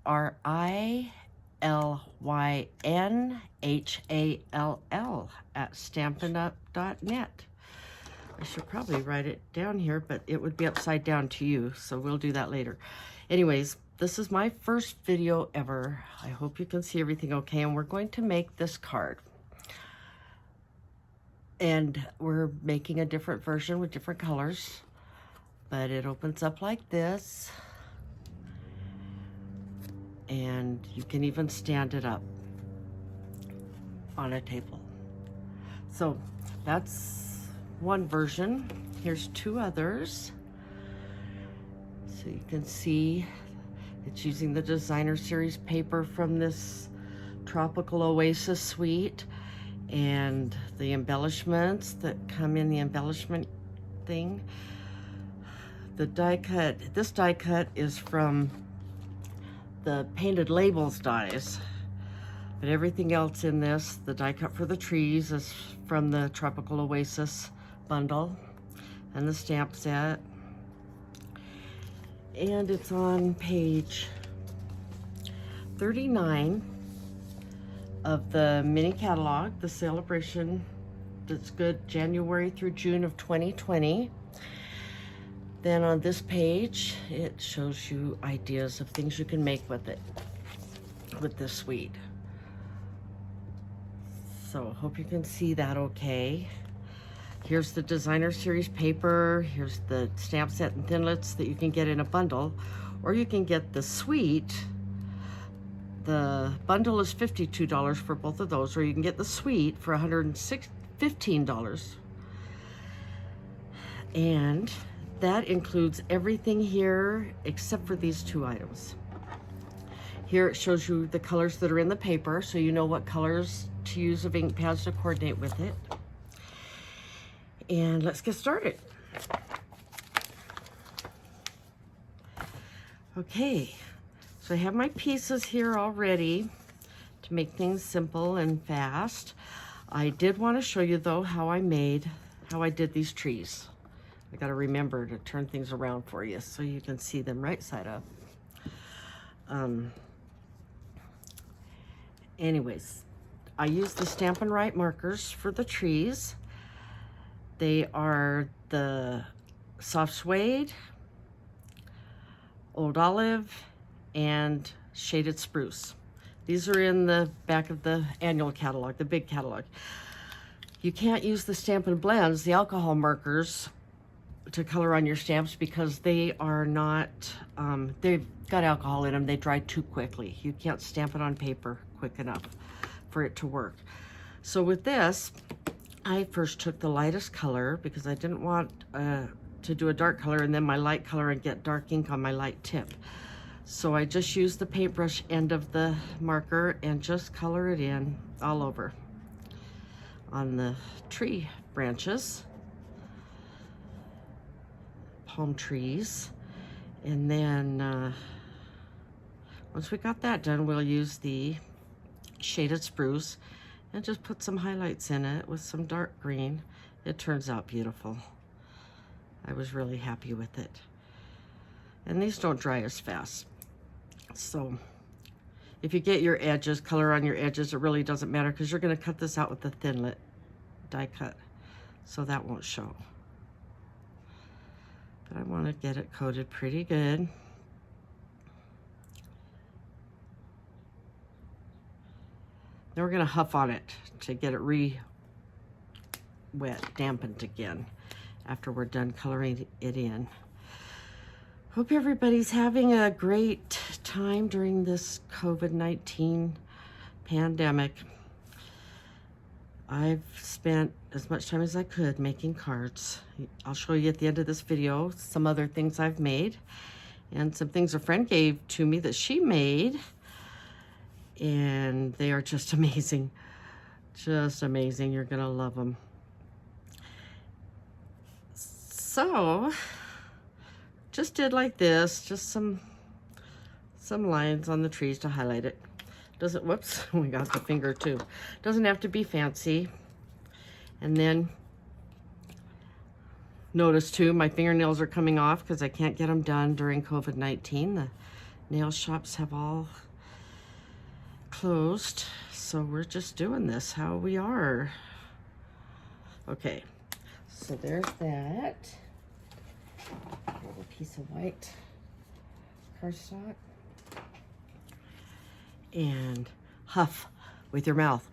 RILYNHALL@stampinup.net. I should probably write it down here, but it would be upside down to you, so we'll do that later. Anyways, this is my first video ever. I hope you can see everything okay, and we're going to make this card. And we're making a different version with different colors, but it opens up like this. And you can even stand it up on a table. So that's one version. Here's two others. So you can see it's using the designer series paper from this tropical Oasis suite, and the embellishments that come in the embellishment thing. The die cut, this die cut is from the painted labels dies, but everything else in this, the die cut for the trees, is from the tropical Oasis bundle and the stamp set. And it's on page 39 of the mini catalog, the celebration that's good January through June of 2020. Then on this page, it shows you ideas of things you can make with it, with this suite. So hope you can see that okay. Here's the designer series paper. Here's the stamp set and thinlits that you can get in a bundle, or you can get the suite. The bundle is $52 for both of those, or you can get the suite for $15. And that includes everything here except for these two items. Here it shows you the colors that are in the paper, so you know what colors to use of ink pads to coordinate with it. And let's get started. Okay, so I have my pieces here already to make things simple and fast. I did want to show you though how I did these trees. I got to remember to turn things around for you so you can see them right side up. Anyways, I used the Stampin' Right markers for the trees. They are the soft suede, old olive, and shaded spruce. These are in the back of the annual catalog, the big catalog. You can't use the Stampin' Blends, the alcohol markers, to color on your stamps because they are not, they've got alcohol in them. They dry too quickly. You can't stamp it on paper quick enough for it to work. So with this, I first took the lightest color because I didn't want to do a dark color and then my light color and get dark ink on my light tip. So I just used the paintbrush end of the marker and just color it in all over on the tree branches, palm trees. And then once we got that done, we'll use the shaded spruce and just put some highlights in it with some dark green. It turns out beautiful. I was really happy with it. And these don't dry as fast. So if you get your edges, color on your edges, it really doesn't matter because you're going to cut this out with the thinlit die cut. So that won't show. But I want to get it coated pretty good. Then we're going to huff on it to get it wet, dampened again after we're done coloring it in. Hope everybody's having a great time during this COVID-19 pandemic. I've spent as much time as I could making cards. I'll show you at the end of this video some other things I've made and some things a friend gave to me that she made. And they are just amazing. Just amazing. You're gonna love them. So, just did like this, just some lines on the trees to highlight it. Doesn't, whoops, we got the finger too. Doesn't have to be fancy. And then, notice too, my fingernails are coming off because I can't get them done during COVID-19. Nail shops have all closed, so we're just doing this how we are. Okay, so there's that. A little piece of white cardstock. And huff with your mouth.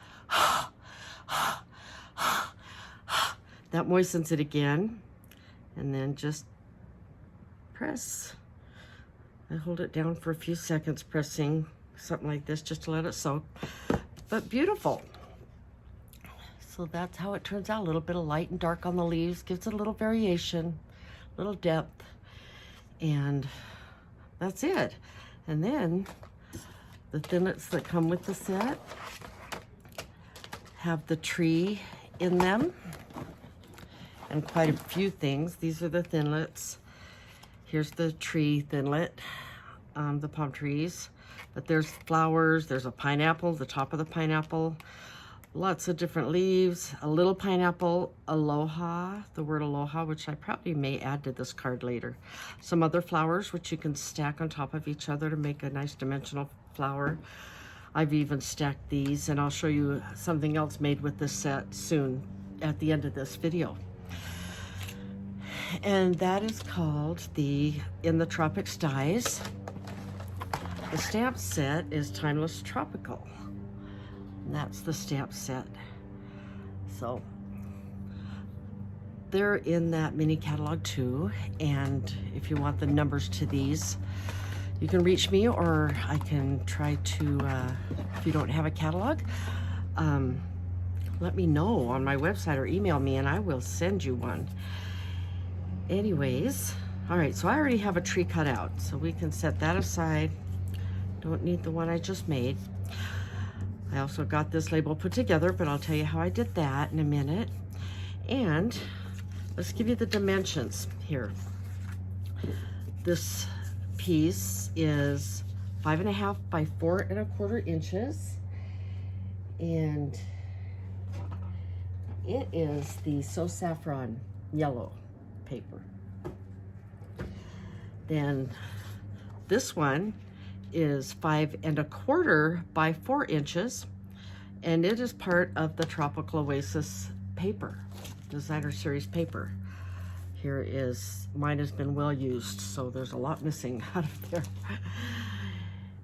That moistens it again. And then just press. I hold it down for a few seconds, pressing something like this just to let it soak. But beautiful. So that's how it turns out. A little bit of light and dark on the leaves. Gives it a little variation, a little depth. And that's it. And then the thinlits that come with the set have the tree in them and quite a few things. These are the thinlits. Here's the tree thinlet, the palm trees. But there's flowers, there's a pineapple, the top of the pineapple, lots of different leaves, a little pineapple, aloha, the word aloha, which I probably may add to this card later. Some other flowers, which you can stack on top of each other to make a nice dimensional flower. I've even stacked these, and I'll show you something else made with this set soon at the end of this video. And that is called the In the Tropics Dies. The stamp set is Timeless Tropical. And that's the stamp set. So they're in that mini catalog too. And if you want the numbers to these, you can reach me, or I can try to, if you don't have a catalog, let me know on my website or email me and I will send you one. Anyways, all right, so I already have a tree cut out, so we can set that aside. Don't need the one I just made. I also got this label put together, but I'll tell you how I did that in a minute. And let's give you the dimensions here. This piece is 5.5 by 4.25 inches, and it is the So Saffron yellow paper. Then this one is 5.25 by 4 inches, and it is part of the Tropical Oasis paper, designer series paper. Here is, mine has been well used, so there's a lot missing out of there.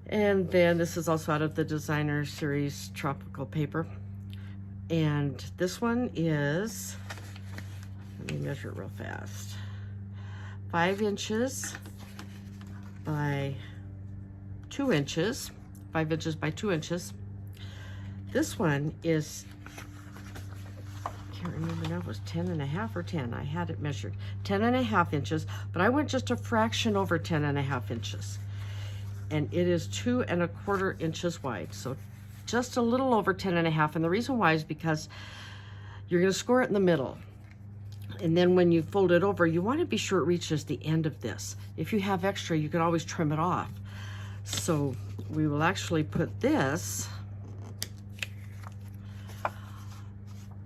And then this is also out of the designer series tropical paper. And this one is, let me measure it real fast, 5 inches by 2 inches, 5 inches by 2 inches. This one is, I can't remember now, it was 10.5 or 10. I had it measured, 10.5 inches, but I went just a fraction over 10.5 inches. And it is 2.25 inches wide, so just a little over 10.5. And the reason why is because you're gonna score it in the middle. And then when you fold it over, you wanna be sure it reaches the end of this. If you have extra, you can always trim it off. So we will actually put this,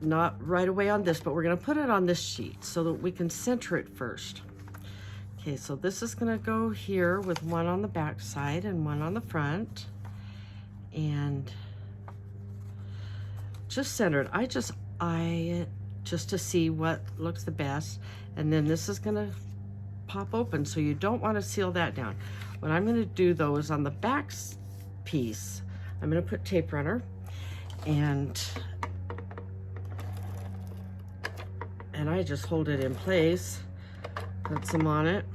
not right away on this, but we're gonna put it on this sheet so that we can center it first. Okay, so this is gonna go here with one on the back side and one on the front. And just center it. I just eye it just to see what looks the best. And then this is gonna pop open, so you don't wanna seal that down. What I'm gonna do though is on the back piece, I'm gonna put tape runner and I just hold it in place, put some on it,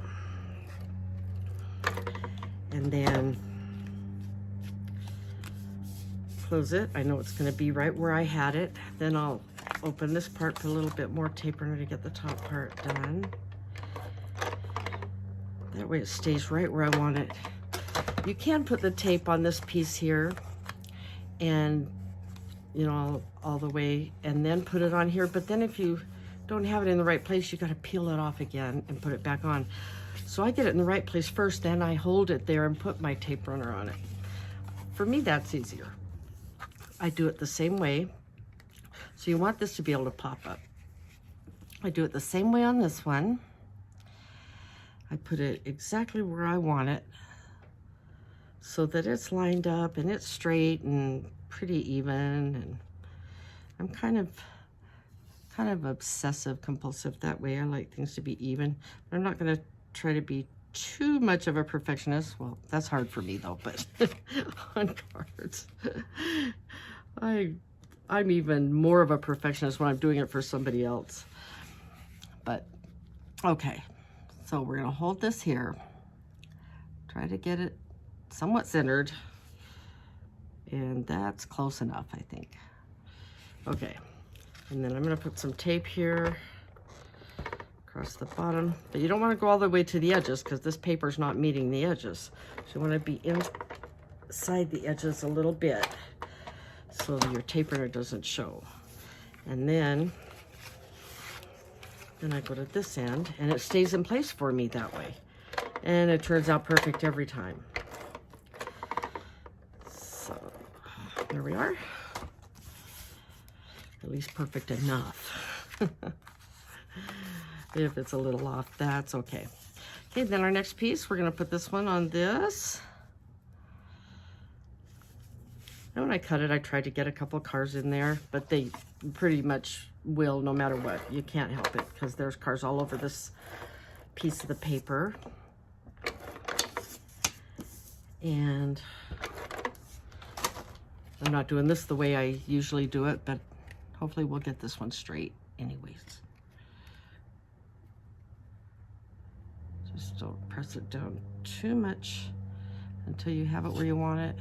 and then close it. I know it's gonna be right where I had it. Then I'll open this part, put a little bit more tape runner to get the top part done. That way it stays right where I want it. You can put the tape on this piece here and, you know, all the way, and then put it on here. But then if you don't have it in the right place, you gotta peel it off again and put it back on. So I get it in the right place first, then I hold it there and put my tape runner on it. For me, that's easier. I do it the same way. So you want this to be able to pop up. I do it the same way on this one. I put it exactly where I want it. so that it's lined up and it's straight and pretty even. And I'm kind of obsessive compulsive that way. I like things to be even. But I'm not going to try to be too much of a perfectionist. Well, that's hard for me though, but on cards, I'm even more of a perfectionist when I'm doing it for somebody else. But okay, so we're gonna hold this here, try to get it somewhat centered, and that's close enough, I think. Okay, and then I'm gonna put some tape here across the bottom, but you don't want to go all the way to the edges because this paper's not meeting the edges. So you want to be inside the edges a little bit so your tape runner doesn't show. And then I go to this end and it stays in place for me that way. And it turns out perfect every time. So there we are. At least perfect enough. If it's a little off, that's okay. Okay, then our next piece, we're gonna put this one on this. And when I cut it, I tried to get a couple of cars in there, but they pretty much will no matter what. You can't help it because there's cars all over this piece of the paper. And I'm not doing this the way I usually do it, but hopefully we'll get this one straight anyways. Just don't press it down too much until you have it where you want it.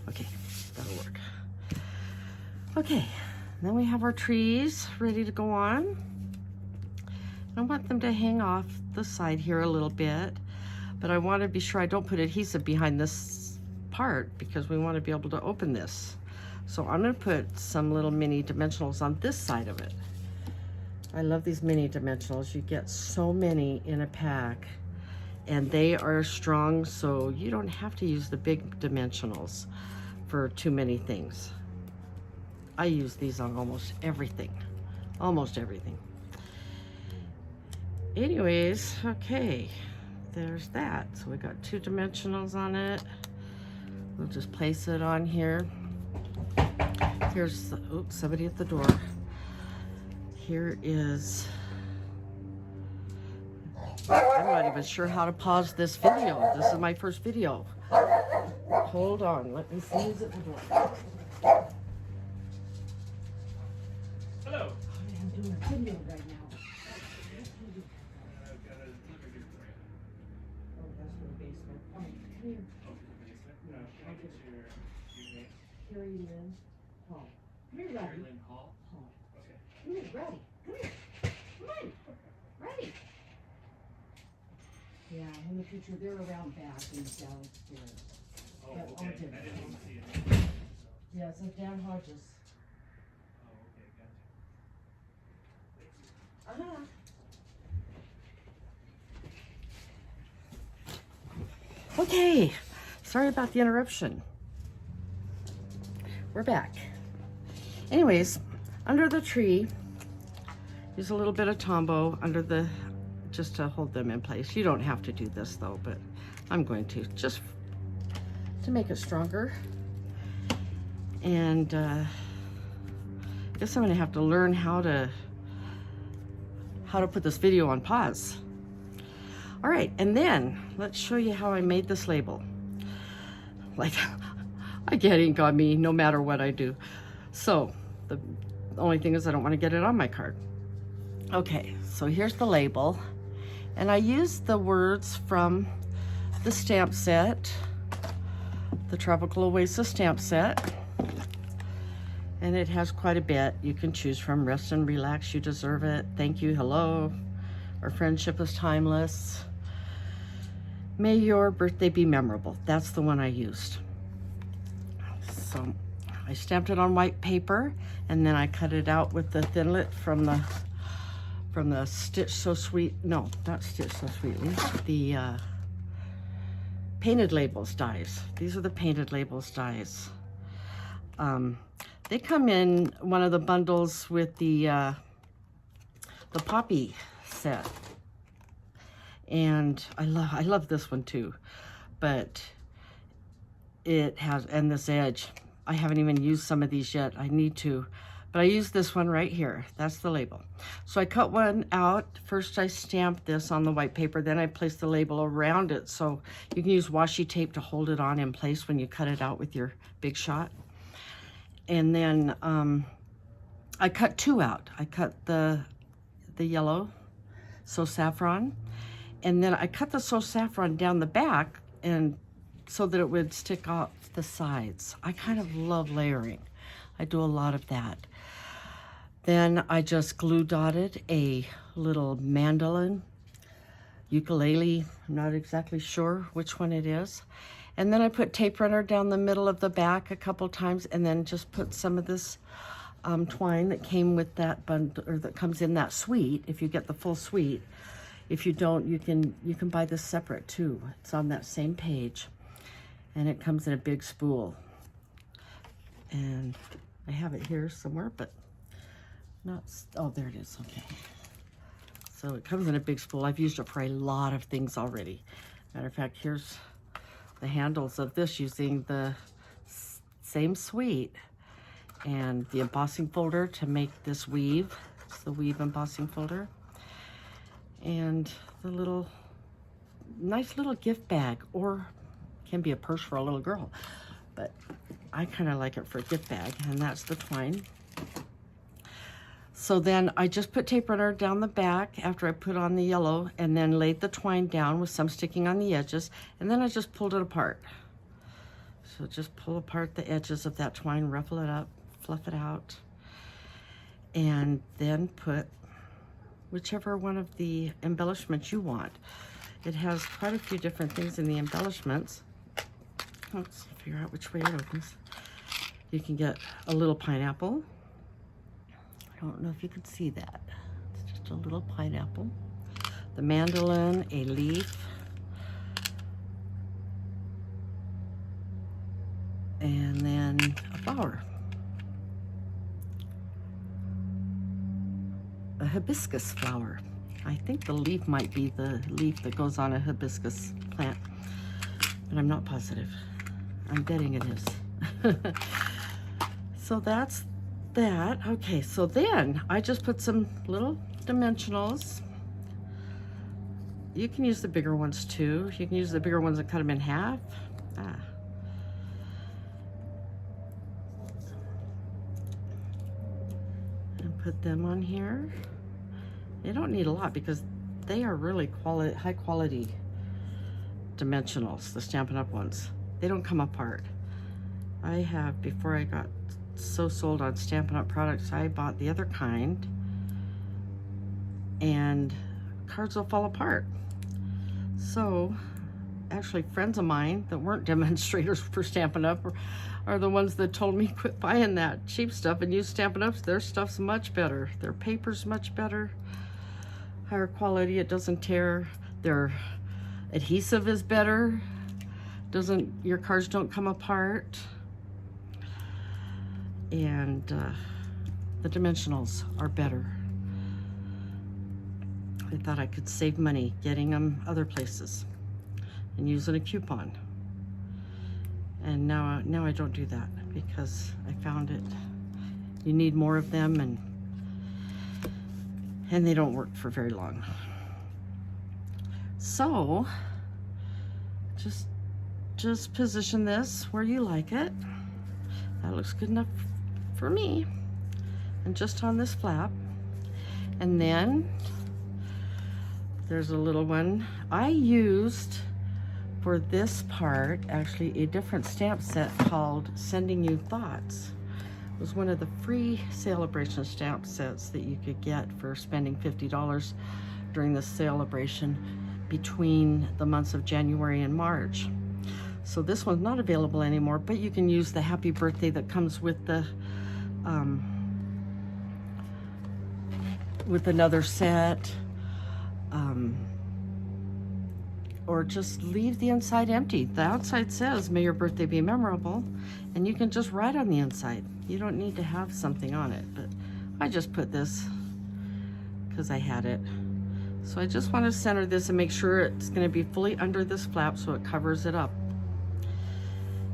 Okay, that'll work. Okay, then we have our trees ready to go on. I want them to hang off the side here a little bit, but I want to be sure I don't put adhesive behind this part because we want to be able to open this. So I'm going to put some little mini dimensionals on this side of it. I love these mini dimensionals. You get so many in a pack and they are strong, so you don't have to use the big dimensionals for too many things. I use these on almost everything. Almost everything. Anyways, okay, there's that. So we got 2 dimensionals on it. We'll just place it on here. Here's, oops, somebody at the door. Here is, I'm not even sure how to pause this video. This is my first video. Hold on, let me see who's at the door. Hello. I'm doing a video right now. I've got a delivery here for you. Oh, that's for the basement. Come here. Oh, for the basement? No, can I get your name? Carrie Lynn Hall. Come here, Carrie Roddy. Lynn Hall? Hall. Okay. Come here, Roddy. Come here. Come on. Roddy. Yeah, in the future, they're around back and downstairs. Oh, But okay. I'll get I it. didn't even see it. Yeah, it's Dan Hodges. Oh, okay, gotcha. Uh-huh. Okay, sorry about the interruption. We're back. Anyways, under the tree, use a little bit of Tombow under the, just to hold them in place. You don't have to do this though, but I'm going to, just to make it stronger. And I guess I'm gonna have to learn how to put this video on pause. All right, and then let's show you how I made this label. Like, I get ink on me no matter what I do. So the only thing is I don't want to get it on my card. Okay, so here's the label. And I used the words from the stamp set, the Tropical Oasis stamp set. And it has quite a bit. You can choose from rest and relax, you deserve it, thank you, hello, our friendship is timeless, may your birthday be memorable. That's the one I used. So I stamped it on white paper and then I cut it out with the Thinlit from the Stitch So Sweet, no, not Stitch So Sweetly, the Painted Labels dies. These are the Painted Labels dies. They come in one of the bundles with the Poppy set. And I love this one too, but it has, and this edge, I haven't even used some of these yet. I need to, but I use this one right here. That's the label. So I cut one out. First I stamped this on the white paper, then I placed the label around it, so you can use washi tape to hold it on in place when you cut it out with your Big Shot. And then I cut two out. I cut the yellow, So Saffron, and then I cut the So Saffron down the back and so that it would stick off the sides. I kind of love layering. I do a lot of that. Then I just glue dotted a little mandolin, ukulele, I'm not exactly sure which one it is. And then I put tape runner down the middle of the back a couple times, and then just put some of this twine that came with that bundle, or that comes in that suite, if you get the full suite. If you don't, you can buy this separate too. It's on that same page, and it comes in a big spool. And I have it here somewhere, but not, oh, there it is, okay. So it comes in a big spool. I've used it for a lot of things already. Matter of fact, here's the handles of this using the same suite, and the embossing folder to make this weave. It's the weave embossing folder. And the little, nice little gift bag, or can be a purse for a little girl, but I kind of like it for a gift bag, and that's the twine. So then I just put tape runner down the back after I put on the yellow, and then laid the twine down with some sticking on the edges, and then I just pulled it apart. So just pull apart the edges of that twine, ruffle it up, fluff it out, and then put whichever one of the embellishments you want. It has quite a few different things in the embellishments. Let's figure out which way it opens. You can get a little pineapple. I don't know if you can see that. It's just a little pineapple. The mandolin, a leaf, and then a flower. A hibiscus flower. I think the leaf might be the leaf that goes on a hibiscus plant, but I'm not positive. I'm betting it is. So that's that. Okay, so then I just put some little dimensionals. You can use the bigger ones too. You can use the bigger ones and cut them in half. And put them on here. You don't need a lot because they are really high quality dimensionals, the Stampin' Up! Ones. They don't come apart. I have, before I got so sold on Stampin' Up! Products, I bought the other kind, and cards will fall apart. So actually friends of mine that weren't demonstrators for Stampin' Up! Are the ones that told me quit buying that cheap stuff and use Stampin' Up! Their stuff's much better. Their paper's much better, higher quality, it doesn't tear. Their adhesive is better. Your cards don't come apart. And the dimensionals are better. I thought I could save money getting them other places and using a coupon. And now I don't do that because I found it. You need more of them, and they don't work for very long. So just position this where you like it. That looks good enough for me. And just on this flap. And then there's a little one. I used for this part actually a different stamp set called Sending You Thoughts. It was one of the free celebration stamp sets that you could get for spending $50 during the celebration between the months of January and March. So this one's not available anymore, but you can use the happy birthday that comes with the with another set, or just leave the inside empty. The outside says, "May your birthday be memorable," and you can just write on the inside. You don't need to have something on it, but I just put this because I had it. So I just want to center this and make sure it's going to be fully under this flap so it covers it up.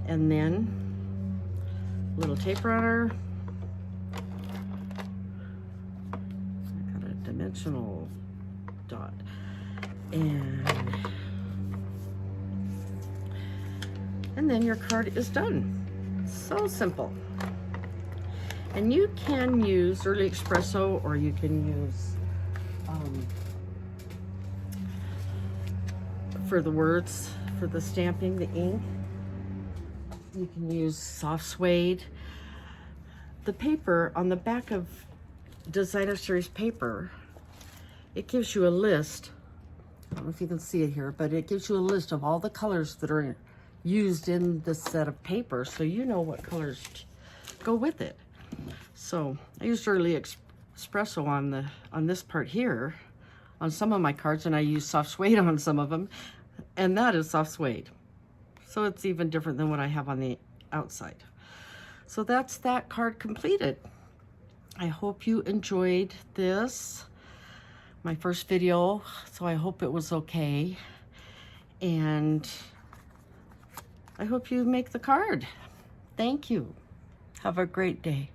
And then little tape runner. I got a dimensional dot. And then your card is done. So simple. And you can use early espresso, or you can use for the words, for the stamping, the ink. You can use soft suede. The paper on the back of Designer Series paper, it gives you a list. I don't know if you can see it here, but it gives you a list of all the colors that are used in this set of paper, so you know what colors go with it. So I used early espresso on this part here, on some of my cards, and I used soft suede on some of them, and that is soft suede. So it's even different than what I have on the outside. So that's that card completed. I hope you enjoyed this, my first video, so I hope it was okay. And I hope you make the card. Thank you. Have a great day.